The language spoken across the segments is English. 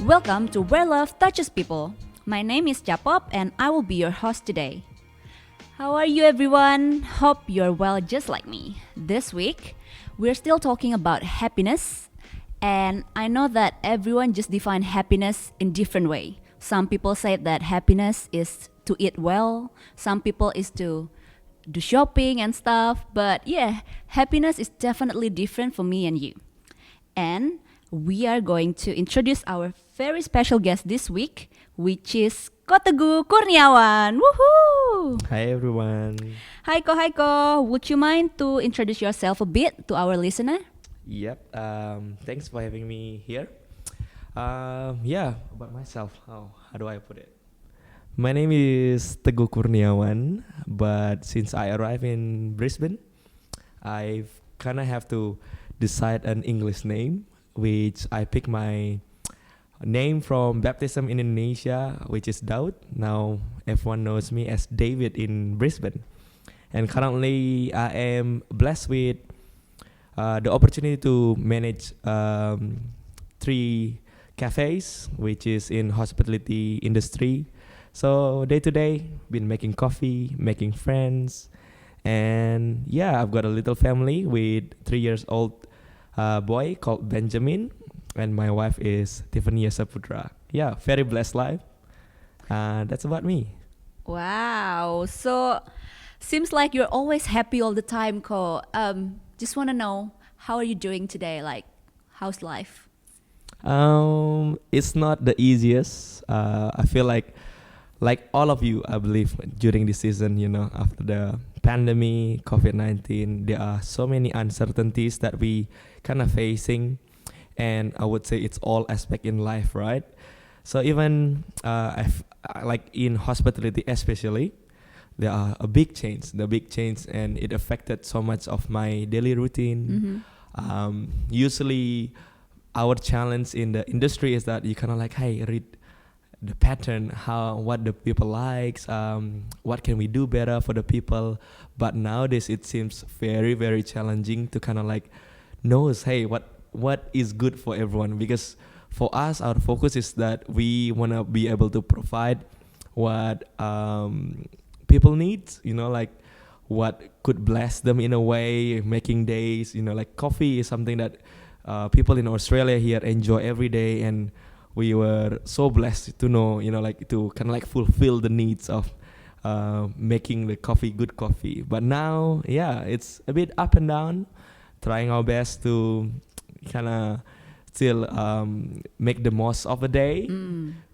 Welcome to Where Love Touches People. My name is Japop and I will be your host today. How are you everyone? Hope you're well just like me. This week, we're still talking about happiness, and I know that everyone just define happiness in different way. Some people say that happiness is to eat well, some people is to do shopping and stuff, but yeah, happiness is definitely different for me and you. And we are going to introduce our very special guest this week, which is Teguh Kurniawan. Woohoo! Hi everyone. Hi Ko. Would you mind to introduce yourself a bit to our listener? Yep. Thanks for having me here. About myself. How do I put it? My name is Teguh Kurniawan, but since I arrived in Brisbane, I kind of have to decide an English name, which I pick my name from baptism in Indonesia, which is Daud. Now everyone knows me as David in Brisbane. And currently I am blessed with the opportunity to manage 3 cafes, which is in hospitality industry. So day to day, been making coffee, making friends, and yeah, I've got a little family with 3 years old boy called Benjamin, and my wife is Tiffany Saputra. Yeah, very blessed life. That's about me. Wow. So seems like you're always happy all the time, Ko. Just want to know, how are you doing today? Like, how's life? It's not the easiest. I feel like all of you, I believe, during this season, after the pandemic, COVID-19, there are so many uncertainties that we kind of facing. And I would say it's all aspect in life, right? So even like in hospitality especially, there are the big change, and it affected so much of my daily routine. Usually, our challenge in the industry is that you kind of like, hey, read the pattern, what the people likes, what can we do better for the people. But nowadays it seems very, very challenging to kind of like knows, hey, what is good for everyone, because for us our focus is that we want to be able to provide what people need, like what could bless them in a way, making days, like coffee is something that people in Australia here enjoy every day, and we were so blessed to know, like to kind of like fulfill the needs of making the coffee, good coffee. But now, yeah, it's a bit up and down, trying our best to kind of still make the most of the day.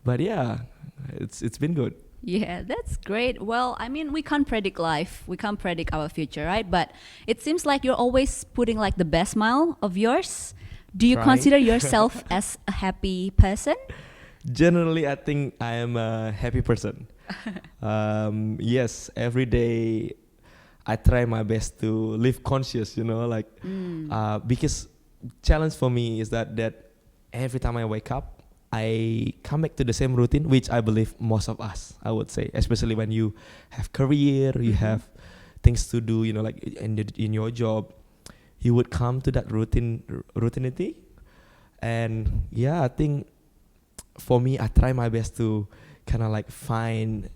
But yeah, it's been good. Yeah, that's great. Well, I mean, we can't predict life. We can't predict our future, right? But it seems like you're always putting like the best smile of yours. Do you Trying. consider yourself as a happy person? Generally, I think I am a happy person. Yes, every day I try my best to live conscious, because challenge for me is that every time I wake up, I come back to the same routine, which I believe most of us, I would say, especially when you have career, you have things to do, like in your job, you would come to that routinity. And yeah, I think for me, I try my best to kind of like find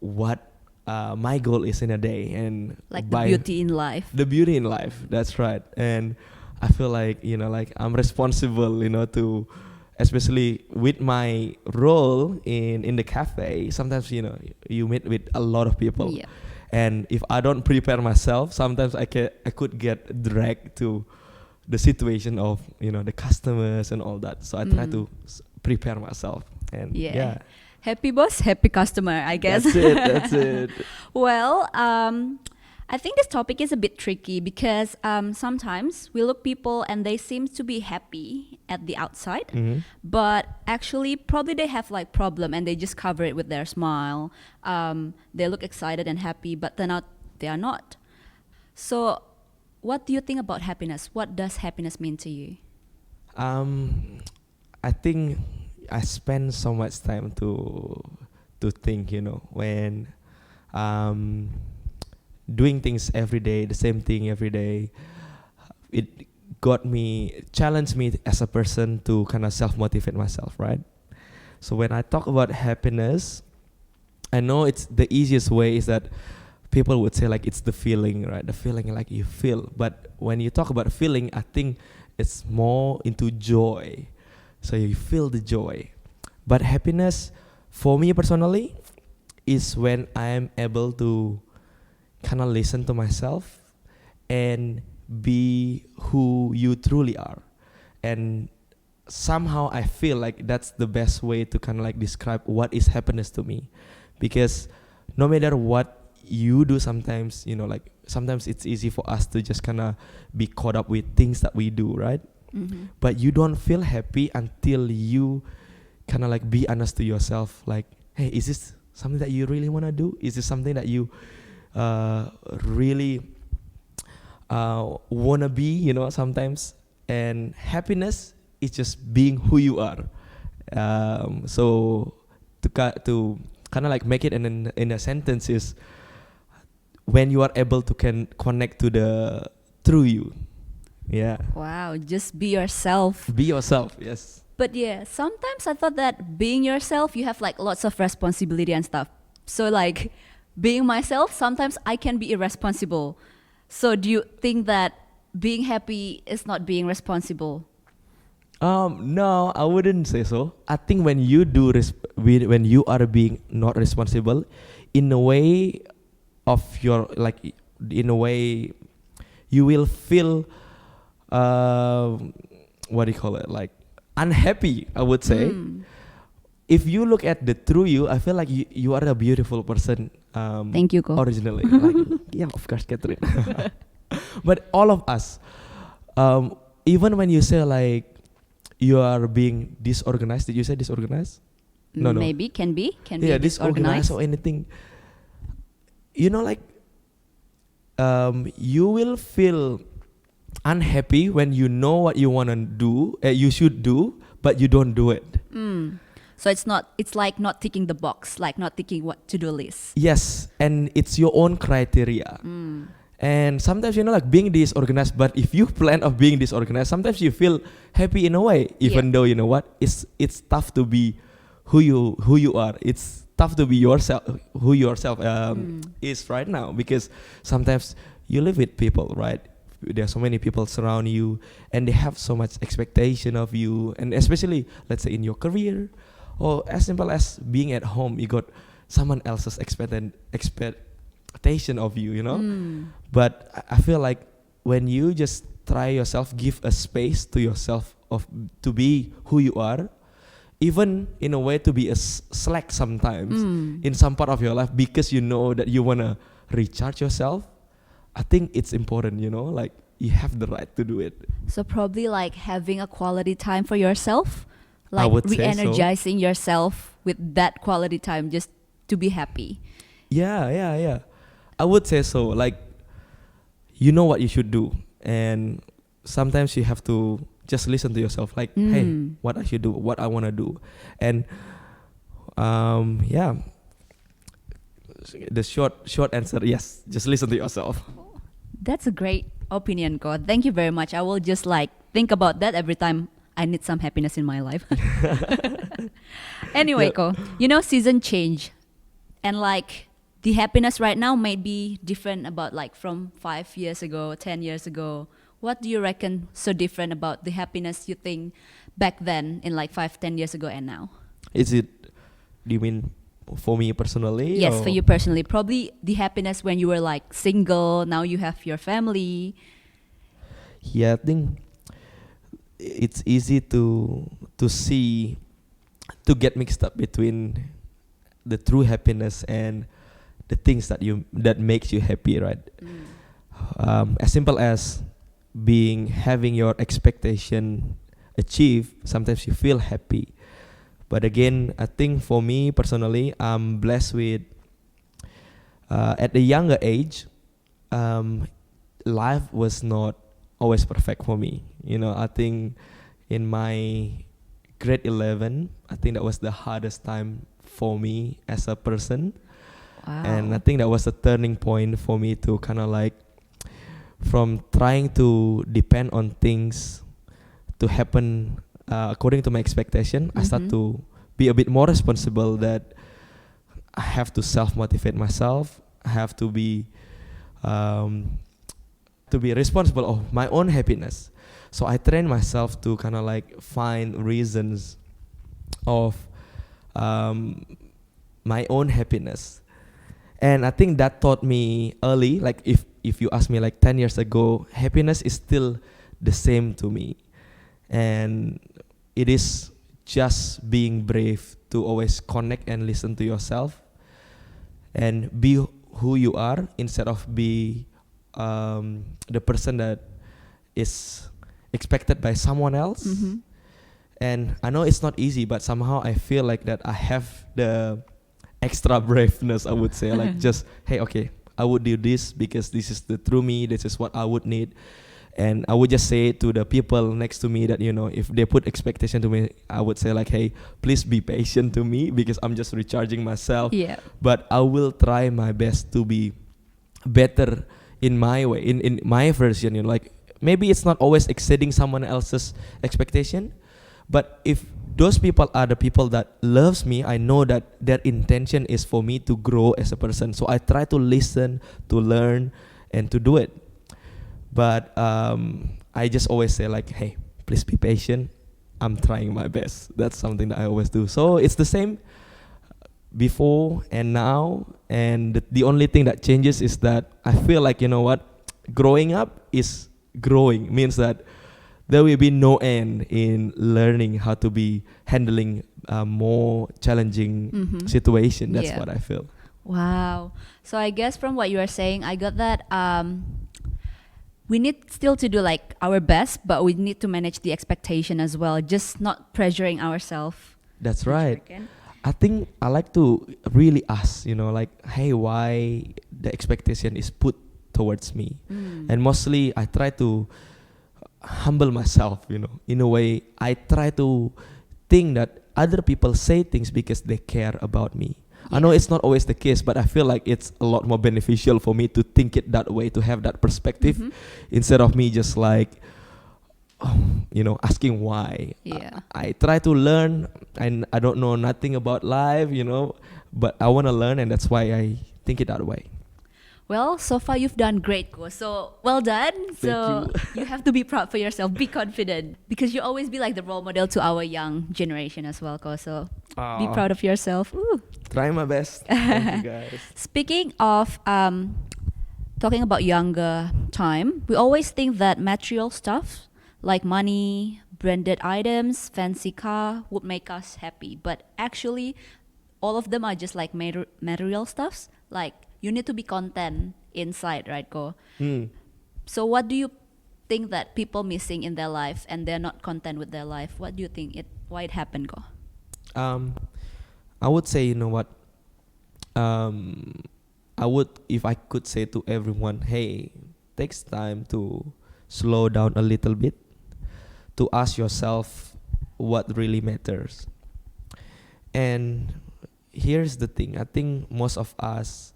what my goal is in a day, and Like the beauty in life. The beauty in life, that's right. And I feel like, like I'm responsible, to, especially with my role in the cafe. Sometimes, you meet with a lot of people. Yeah. And if I don't prepare myself, sometimes I could get dragged to the situation of, the customers and all that. So I try to prepare myself. And yeah. Happy boss, happy customer, I guess. That's it. Well, I think this topic is a bit tricky because sometimes we look people and they seem to be happy at the outside, but actually probably they have like problem and they just cover it with their smile. They look excited and happy, but they are not. So what do you think about happiness? What does happiness mean to you? I think I spend so much time to think, when doing things every day, the same thing every day, it challenged me as a person to kind of self-motivate myself, right? So when I talk about happiness, I know it's the easiest way is that people would say like it's the feeling, right? The feeling like you feel. But when you talk about feeling, I think it's more into joy. So you feel the joy. But happiness, for me personally, is when I am able to kind of listen to myself and be who you truly are. And somehow I feel like that's the best way to kind of like describe what is happiness to me. Because no matter what you do, sometimes, like sometimes it's easy for us to just kind of be caught up with things that we do, right? Mm-hmm. But you don't feel happy until you kind of like be honest to yourself, like, hey, is this something that you really want to do? Is this something that you really want to be, sometimes? And happiness is just being who you are. So to kind of like make it in a sentence is when you are able to connect to the true you. Yeah. Wow, just be yourself. Be yourself, yes. But yeah, sometimes I thought that being yourself, you have like lots of responsibility and stuff. So like being myself, sometimes I can be irresponsible. So do you think that being happy is not being responsible? No, I wouldn't say so. I think when you when you are being not responsible, in a way of your like, in a way, you will feel what do you call it? Like unhappy, I would say. If you look at the true you, I feel like you are a beautiful person. Thank you, Ko. Originally, like, yeah, of course, Catherine. But all of us, even when you say like you are being disorganized, did you say disorganized? No. Maybe can be Yeah, disorganized or anything. Like, you will feel unhappy when you know what you want to do, you should do, but you don't do it. So it's like not ticking the box, like not ticking what to-do list. Yes, and it's your own criteria. And sometimes, like being disorganized, but if you plan of being disorganized, sometimes you feel happy in a way, even though, you know what, it's tough to be who you are. It's tough to be yourself, who yourself is right now, because sometimes you live with people, right? There are so many people surround you, and they have so much expectation of you, and especially, let's say, in your career, or as simple as being at home, you got someone else's expectation of you, But I feel like when you just try yourself, give a space to yourself to be who you are, even in a way to be a slack sometimes in some part of your life, because you know that you want to recharge yourself. I think it's important, like you have the right to do it. So probably like having a quality time for yourself, I like would say re-energizing yourself with that quality time just to be happy. Yeah. I would say so. Like, you know what you should do, and sometimes you have to just listen to yourself. Like, hey, what I should do, what I want to do, and yeah. The short answer, yes. Just listen to yourself. That's a great opinion, God. Thank you very much. I will just like think about that every time I need some happiness in my life. Anyway, Ko, season change, and like the happiness right now may be different about like from 5 years ago, 10 years ago. What do you reckon so different about the happiness you think back then in like 5-10 years ago and now? Do you mean for me personally? Yes, or? for you personally. Probably the happiness when you were like single, now you have your family. Yeah, I think it's easy to see, to get mixed up between the true happiness and the things that makes you happy, right? As simple as having your expectation achieved, sometimes you feel happy. But again, I think for me personally, I'm blessed with, at a younger age, life was not always perfect for me. I think in my grade 11, I think that was the hardest time for me as a person. Wow. And I think that was a turning point for me to kind of like from trying to depend on things to happen according to my expectation. I start to be a bit more responsible, that I have to self-motivate myself. I have to be responsible of my own happiness. So I train myself to kind of like find reasons of my own happiness. And I think that taught me early, like if you ask me like 10 years ago, happiness is still the same to me. And it is just being brave to always connect and listen to yourself and be who you are, instead of be the person that is expected by someone else. And I know it's not easy, but somehow I feel like that I have the extra braveness, I would say. Like just, hey, okay, I would do this because this is the true me, this is what I would need. And I would just say to the people next to me that, you know, if they put expectation to me, I would say like, hey, please be patient to me because I'm just recharging myself. Yeah. But I will try my best to be better in my way, in my version, you know, like maybe it's not always exceeding someone else's expectation, but if those people are the people that loves me, I know that their intention is for me to grow as a person. So I try to listen, to learn, and to do it. But I just always say like, hey, please be patient. I'm trying my best. That's something that I always do. So it's the same before and now. And the only thing that changes is that I feel like, you know what, growing up is growing. Means that there will be no end in learning how to be handling more challenging situation. That's what I feel. Wow. So I guess from what you are saying, I got that we need still to do like our best, but we need to manage the expectation as well, just not pressuring ourselves. That's right. I think I like to really ask, you know, like, hey, why the expectation is put towards me? And mostly I try to humble myself, you know, in a way. I try to think that other people say things because they care about me. I know it's not always the case, but I feel like it's a lot more beneficial for me to think it that way, to have that perspective, instead of me just like, you know, asking why. I try to learn, and I don't know nothing about life, you know, but I want to learn, and that's why I think it that way. Well, so far you've done great, Ko. So well done. Thank you have to be proud for yourself. Be confident, because you always be like the role model to our young generation as well, Ko. So be proud of yourself. Ooh. Try my best. Thank you, guys. Speaking of talking about younger time, we always think that material stuff like money, branded items, fancy car would make us happy. But actually, all of them are just like material stuffs. Like, you need to be content inside, right, Ko? So what do you think that people missing in their life and they're not content with their life? What do you think why it happened, Ko? I would say, you know what, if I could say to everyone, hey, takes time to slow down a little bit, to ask yourself what really matters. And here's the thing, I think most of us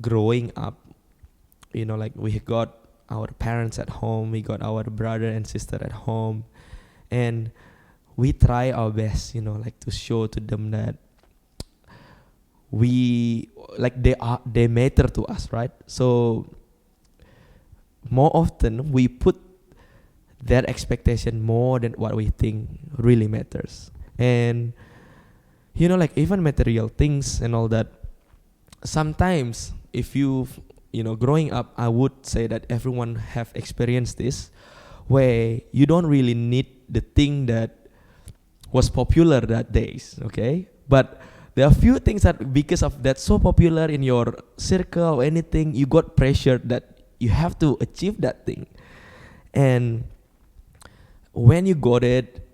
growing up, you know, like we got our parents at home, we got our brother and sister at home, and we try our best, you know, like to show to them that they matter to us, right? So more often we put their expectation more than what we think really matters. And you know, like even material things and all that, sometimes if you know, growing up, I would say that everyone have experienced this, where you don't really need the thing that was popular that days, okay? But there are few things that because of that so popular in your circle or anything, you got pressured that you have to achieve that thing. And when you got it,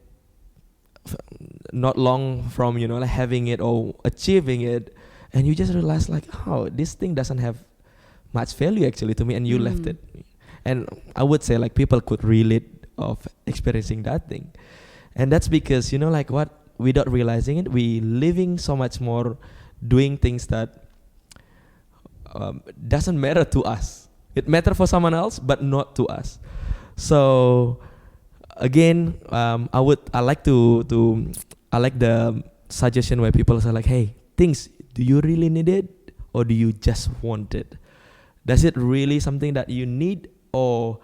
not long from, you know, like having it or achieving it, and you just realize like, oh, this thing doesn't have much value actually to me, and you left it. And I would say like people could relate of experiencing that thing. And that's because, you know, like what, without realizing it, we living so much more doing things that doesn't matter to us, It matter for someone else, but not to us. So again, I like I like the suggestion where people say like, hey, things, do you really need it or do you just want it? Does it really something that you need, or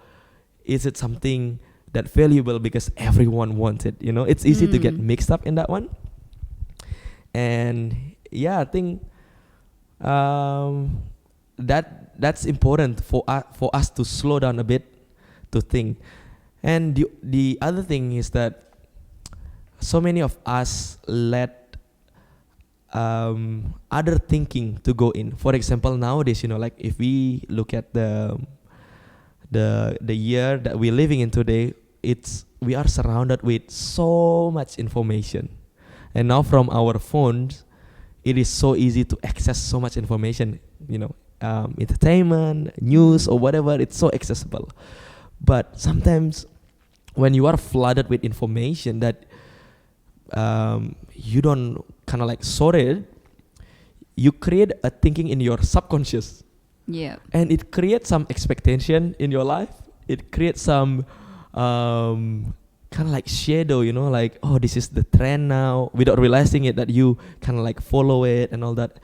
is it something that valuable because everyone wants it? You know, it's easy to get mixed up in that one. And yeah, I think that's important for us to slow down a bit to think. And the other thing is that so many of us let other thinking to go in. For example, nowadays, you know, like if we look at the year that we're living in today, we are surrounded with so much information, and now from our phones, it is so easy to access so much information. You know, entertainment, news, or whatever. It's so accessible, but sometimes when you are flooded with information that you don't kind of like sort it, you create a thinking in your subconscious. Yeah. And it creates some expectation in your life. It creates some kind of like shadow, you know, like, oh, this is the trend now, without realizing it, that you kind of like follow it and all that.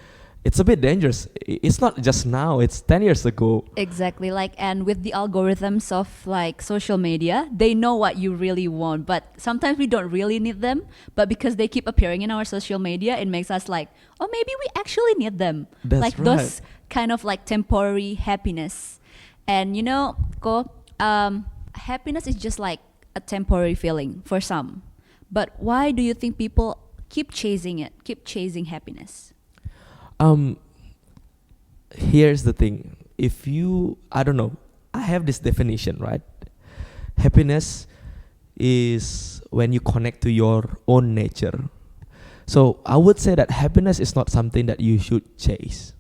It's a bit dangerous. It's not just now, it's 10 years ago. Exactly. Like, and with the algorithms of like social media, they know what you really want, but sometimes we don't really need them. But because they keep appearing in our social media, it makes us like, oh, maybe we actually need them. That's like right. Those kind of like temporary happiness. And you know, happiness is just like a temporary feeling for some. But why do you think people keep chasing it, keep chasing happiness? Here's the thing. I don't know, I have this definition, right? Happiness is when you connect to your own nature. So I would say that happiness is not something that you should chase,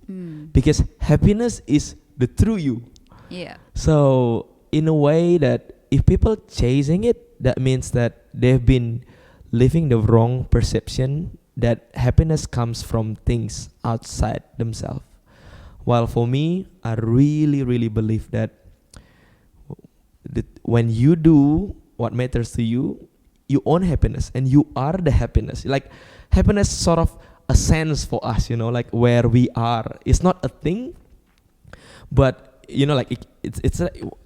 because happiness is the true you. Yeah. So in a way that if people chasing it, that means that they've been living the wrong perception that happiness comes from things outside themselves. While for me, I really, really believe that when you do what matters to you, you own happiness and you are the happiness. Like happiness sort of a sense for us, you know, like where we are. It's not a thing, but you know, like it's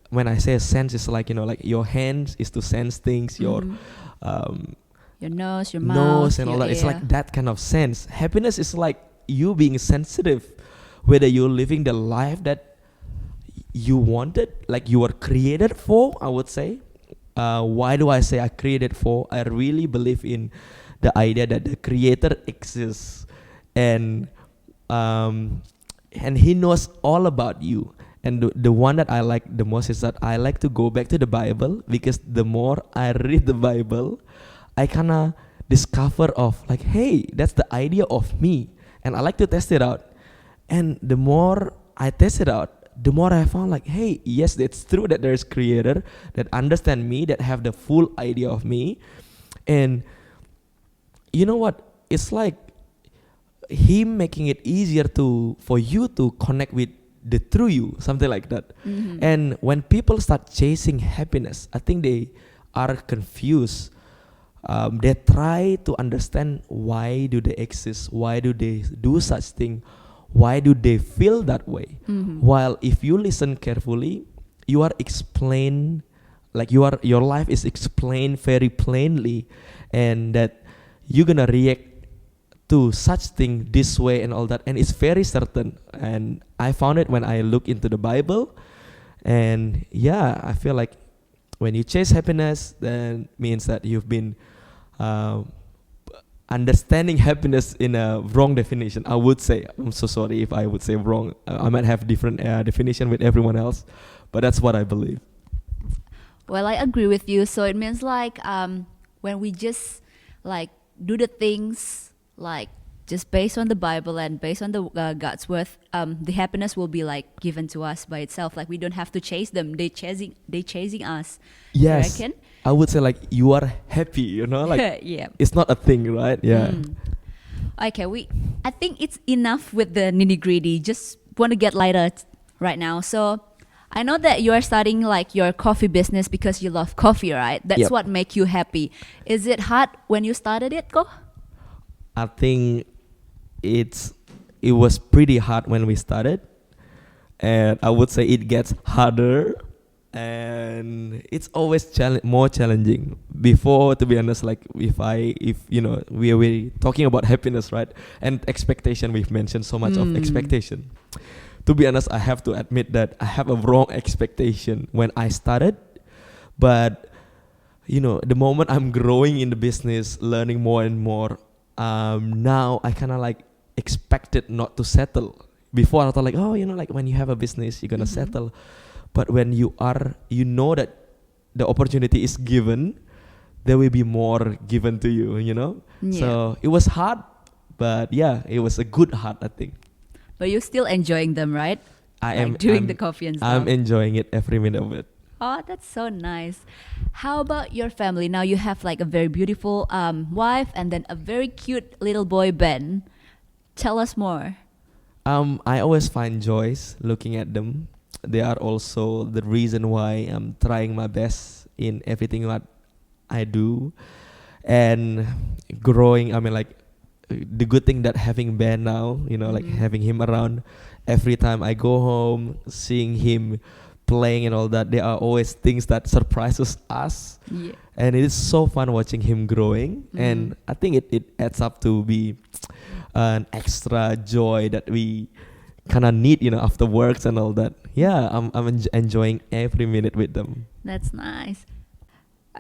when I say a sense, it's like, you know, like your hands is to sense things, your nose, your nose mouth, and all your that. It's ear. like that kind of sense. Happiness is like you being sensitive, whether you're living the life that you wanted, like you were created for, I would say. Why do I say I created for? I really believe in the idea that the creator exists, and he knows all about you. And the one that I like the most is that I like to go back to the Bible, because the more I read the Bible, I kind of discover of like, hey, that's the idea of me. And I like to test it out. And the more I test it out, the more I found like, hey, yes, it's true that there's creator that understand me, that have the full idea of me. And you know what? It's like him making it easier for you to connect with the true you, something like that. And when people start chasing happiness, I think they are confused. They try to understand why do they exist, why do they do such thing, why do they feel that way. While if you listen carefully, you are explained, like your life is explained very plainly, and that you're gonna react to such thing this way and all that, and it's very certain. And I found it when I look into the Bible, and yeah, I feel like when you chase happiness, then means that you've been understanding happiness in a wrong definition, I would say. I'm so sorry if I would say wrong. I might have different definition with everyone else, but that's what I believe. Well, I agree with you. So it means like when we just like do the things like just based on the Bible and based on the God's word, the happiness will be like given to us by itself. Like we don't have to chase them; they chasing us. Yes, you reckon? I would say like you are happy, you know, like Yeah. it's not a thing, right? Yeah. Okay, I think it's enough with the nitty gritty. Just want to get lighter right now. So I know that you are starting like your coffee business because you love coffee, right? That's Yep. what make you happy. Is it hard when you started it, Ko? I think it's it was pretty hard when we started, and I would say it gets harder, and it's always more challenging. Before, to be honest, like if you know we talking about happiness, right, and expectation, we've mentioned so much of expectation. To be honest, I have to admit that I have a wrong expectation when I started, but the moment I'm growing in the business, learning more and more, now I kind of like expected not to settle. Before I thought like, oh, like when you have a business, you're gonna settle. But when you know that the opportunity is given, there will be more given to you, Yeah. So it was hard, but yeah, it was a good hard, I think. But you're still enjoying them, right? I Like am doing I'm, the coffee and stuff. I'm enjoying it every minute of it. Oh, that's so nice. How about your family? Now you have like a very beautiful wife and then a very cute little boy, Ben. Tell us more. I always find joys looking at them. They are also the reason why I'm trying my best in everything that I do, and growing. I mean, like the good thing that having Ben now, like having him around every time I go home, seeing him playing and all that. There are always things that surprises us, Yeah. and it is so fun watching him growing. And I think it adds up to be an extra joy that we kind of need, after works and all that. Yeah, I'm enjoying every minute with them. That's nice.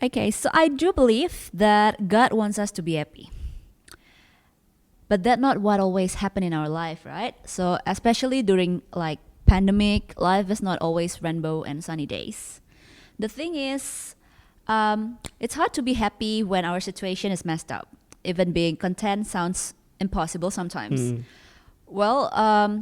Okay, so I do believe that God wants us to be happy. But that's not what always happen in our life, right? So especially during like pandemic, life is not always rainbow and sunny days. The thing is, it's hard to be happy when our situation is messed up. Even being content sounds impossible sometimes. Well,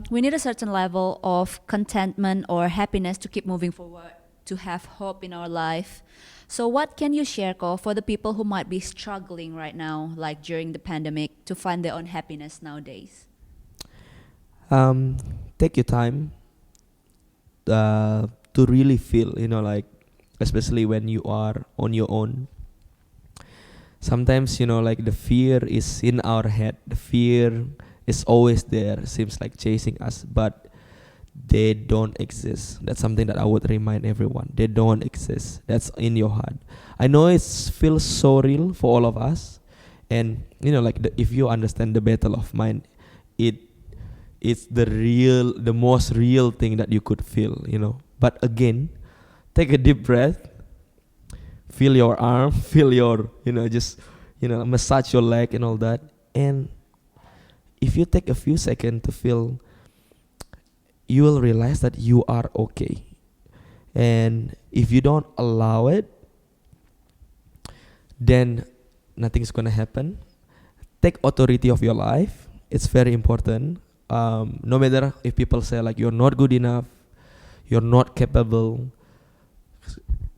we need a certain level of contentment or happiness to keep moving forward, to have hope in our life. So what can you share, Ko, for the people who might be struggling right now, like during the pandemic, to find their own happiness nowadays? Take your time to really feel, like especially when you are on your own. Sometimes, like the fear is in our head. The fear is always there, seems like chasing us, but they don't exist. That's something that I would remind everyone. They don't exist. That's in your heart. I know it feels so real for all of us, and like if you understand the battle of mind, it's the most real thing that you could feel. But again, take a deep breath. Feel your arm, feel your, just, massage your leg and all that. And if you take a few seconds to feel, you will realize that you are okay. And if you don't allow it, then nothing's gonna happen. Take authority of your life. It's very important. No matter if people say like you're not good enough, you're not capable,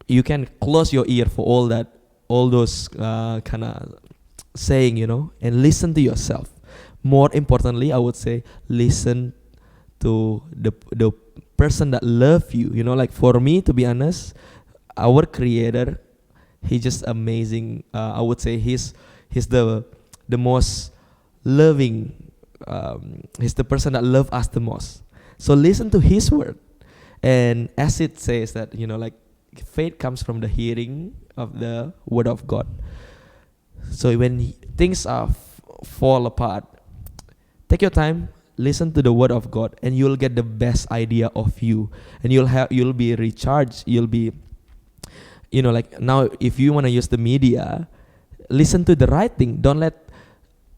you can close your ear for all those kind of saying, and listen to yourself. More importantly, I would say listen to the person that love you. Like for me, to be honest, our Creator, He's just amazing. I would say he's the most loving. He's the person that loves us the most. So listen to His word, and as it says that like faith comes from the hearing of the word of God. So when things are fall apart, take your time, listen to the word of God, and you'll get the best idea of you, and you'll be recharged. You'll be, like now if you want to use the media, listen to the right thing. Don't let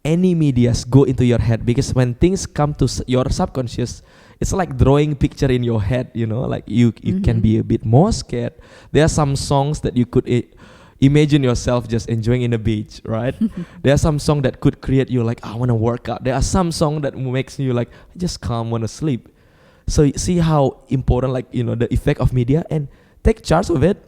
any medias go into your head, because when things come to your subconscious, it's like drawing picture in your head, like you can be a bit more scared. There are some songs that you could imagine yourself just enjoying in the beach, right? There are some songs that could create you like, I want to work out. There are some songs that makes you like, I just can't want to sleep. So see how important, like, the effect of media, and take charge of it.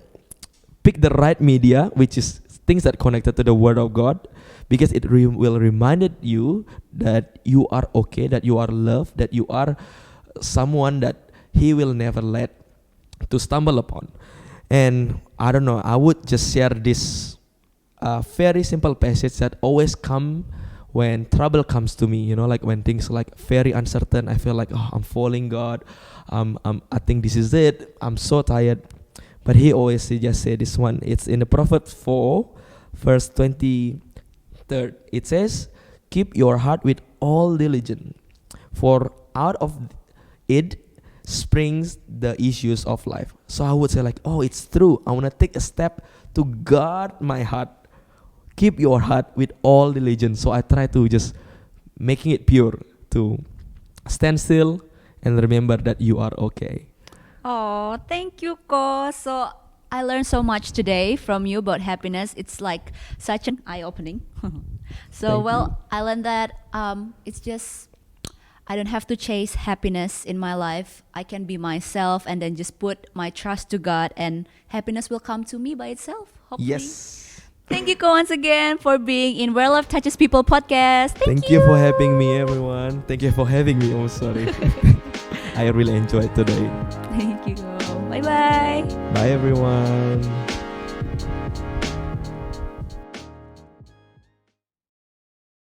Pick the right media, which is things that connected to the word of God, because it will remind you that you are okay, that you are loved, that you are someone that He will never let to stumble upon. And I don't know, I would just share this very simple passage that always come when trouble comes to me, like when things like very uncertain, I feel like, oh, I'm falling, God, I think this is it, I'm so tired. But he always just say this one. It's in the Prophet 4 verse 23. It says, keep your heart with all diligence, for out of it springs the issues of life. So I would say like, oh, it's true, I want to take a step to guard my heart. Keep your heart with all diligence. So I try to just making it pure, to stand still and remember that you are okay. Oh, thank you, Ko. So I learned so much today from you about happiness. It's like such an eye-opening. So, Thank you. I learned that it's just I don't have to chase happiness in my life. I can be myself and then just put my trust to God, and happiness will come to me by itself. Hopefully. Yes. Thank you, Ko, once again for being in Where Love Touches People podcast. Thank you for having me, everyone. Thank you for having me. Oh, sorry. I really enjoyed today. Thank you, Ko. Bye bye. Bye, everyone.